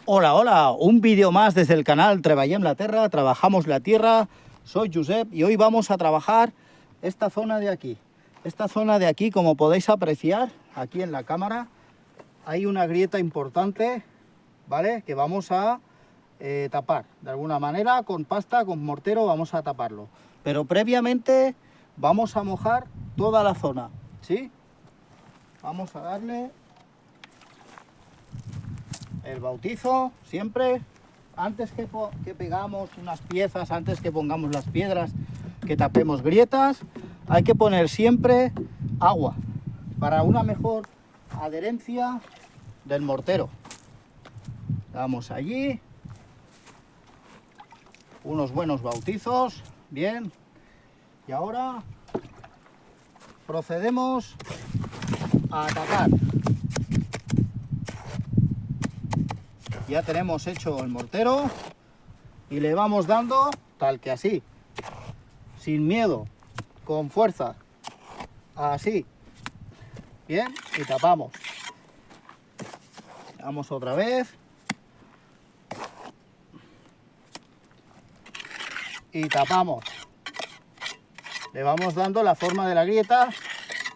Hola, hola, un vídeo más desde el canal Treballem la Terra, trabajamos la tierra. Soy Josep y hoy vamos a trabajar esta zona de aquí. Esta zona de aquí, como podéis apreciar, aquí en la cámara, hay una grieta importante, ¿vale? Que vamos a tapar. De alguna manera, con pasta, con mortero, vamos a taparlo. Pero previamente vamos a mojar toda la zona, ¿sí? Vamos a darle el bautizo, siempre, antes que pegamos unas piezas, antes que pongamos las piedras, que tapemos grietas, hay que poner siempre agua para una mejor adherencia del mortero. Damos allí unos buenos bautizos, bien, y ahora procedemos a tapar. Ya tenemos hecho el mortero y le vamos dando tal que así, sin miedo, con fuerza, así, bien, y tapamos. Damos otra vez y tapamos. Le vamos dando la forma de la grieta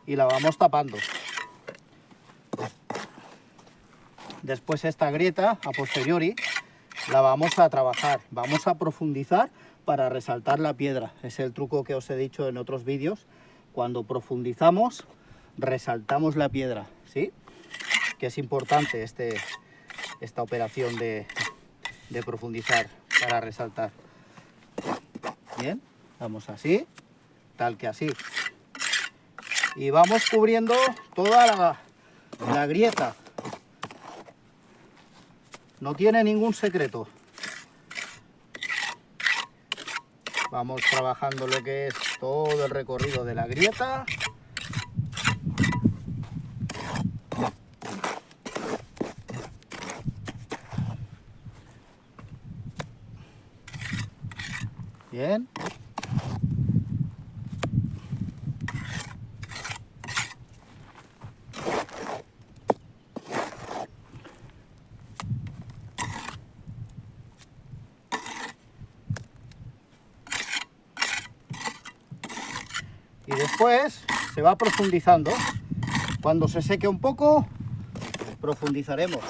y la vamos tapando. Después esta grieta, a posteriori, la vamos a trabajar, vamos a profundizar para resaltar la piedra. Es el truco que os he dicho en otros vídeos. Cuando profundizamos, resaltamos la piedra, ¿sí? Que es importante esta operación de profundizar para resaltar. Bien, vamos así, tal que así. Y vamos cubriendo toda la grieta. No tiene ningún secreto. Vamos trabajando lo que es todo el recorrido de la grieta. Bien. Y después se va profundizando. Cuando se seque un poco, profundizaremos.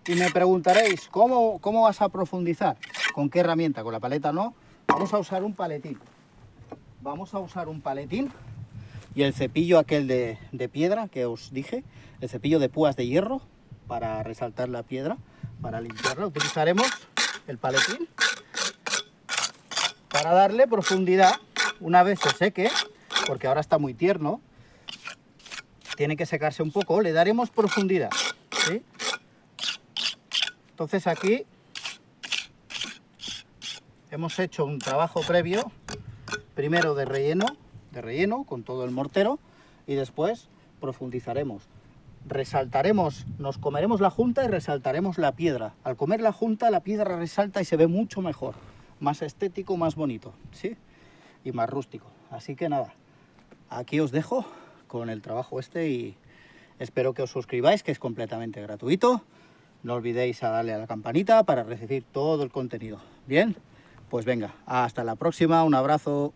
Y me preguntaréis, ¿cómo vas a profundizar? ¿Con qué herramienta? ¿Con la paleta no? Vamos a usar un paletín. Vamos a usar un paletín y el cepillo aquel de piedra que os dije, el cepillo de púas de hierro para resaltar la piedra, para limpiarla. Utilizaremos el paletín para darle profundidad una vez se seque, porque ahora está muy tierno, tiene que secarse un poco, le daremos profundidad, ¿sí? Entonces aquí hemos hecho un trabajo previo, primero de relleno con todo el mortero, y después profundizaremos. Resaltaremos, nos comeremos la junta y resaltaremos la piedra. Al comer la junta, la piedra resalta y se ve mucho mejor, más estético, más bonito, ¿sí? Y más rústico. Así que nada, aquí os dejo con el trabajo y espero que os suscribáis, que es completamente gratuito. No olvidéis a darle a la campanita para recibir todo el contenido. Bien, pues venga, hasta la próxima, un abrazo.